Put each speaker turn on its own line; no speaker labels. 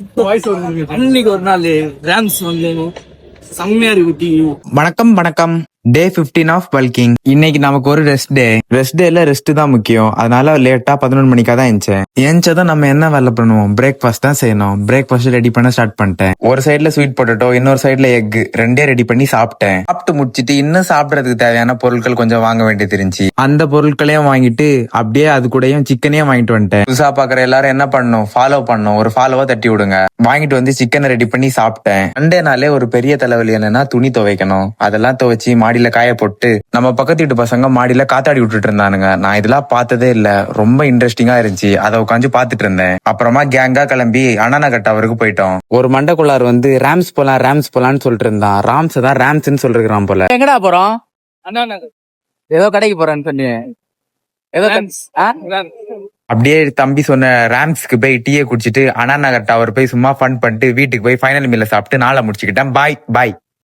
அன்னைக்கு ஒரு நாள் ராம்ஸ் வந்து செம்மையா இருக்கு.
வணக்கம் வணக்கம். டே 15 ஆஃப் பல்கிங். இன்னைக்கு நமக்கு ஒரு ரெஸ்ட் டேல ரெஸ்ட் தான் முக்கியம். அதனால லேட்டா 11 மணிக்கா தான் ஏஞ்சதும் நம்ம என்ன வேலை பண்ணுவோம், பிரேக்ஃபாஸ்ட் தான் செய்யணும். பிரேக்ஃபாஸ்ட் ரெடி பண்ண ஸ்டார்ட் பண்ணிட்டேன். ஒரு சைடுல ஸ்வீட் பொட்டேட்டோ, இன்னொரு சைடுல எக், ரெண்டே ரெடி பண்ணி சாப்பிட்டேன். சாப்பிட்டு முடிச்சிட்டு இன்னும் சாப்பிடறதுக்கு தேவையான பொருட்கள் கொஞ்சம் வாங்க வேண்டியது இருந்துச்சு. அந்த பொருட்களையும் வாங்கிட்டு அப்படியே அது கூடயும் சிக்கனையும் வாங்கிட்டு வந்துட்டேன். புதுசா பாக்குற எல்லாரும் என்ன பண்ணணும், ஃபாலோ பண்ணணும். ஒரு ஃபாலோவா தட்டி விடுங்க. வாங்கிட்டு வந்து சிக்கனை ரெடி பண்ணி சாப்பிட்டேன். சண்டே நாளே ஒரு பெரிய தலைவலி என்னன்னா துணி துவைக்கணும். அதெல்லாம் துவைச்சு மாடியில காய போட்டு நம்ம பக்கத்து வீட்டு பசங்க மாடியில காத்தாடி விட்டுட்டு இருந்தானுங்க. நான் இதெல்லாம் பார்த்ததே இல்ல. ரொம்ப இன்ட்ரெஸ்டிங்கா இருந்துச்சு. அதை உட்காந்து பாத்துட்டு இருந்தேன். அப்புறமா கேங்கா கிளம்பி அண்ணாநகர் டவருக்கு போயிட்டோம். ஒரு மண்டக்குள்ளார் வந்து ராம்ஸ் போலான்னு சொல்லிட்டு இருந்தான். ராம்ஸ் தான் ராம்ஸ்ன்னு சொல்லிருக்கான் போல.
எங்கடா போறோம்? அண்ணா நகர்.
ஏதோ கடைக்கு போறேன்னு சொன்னி ஏதோ அப்படியே தம்பி சொன்ன ராம்ஸ்க்கு போய் டீயை குடிச்சிட்டு அண்ணாநகர் டவர் போய் சும்மா ஃபன் பண்ணிட்டு வீட்டுக்கு போய் ஃபைனல் மீல சாப்பிட்டு நாளை முடிச்சுக்கிட்டேன். பாய்.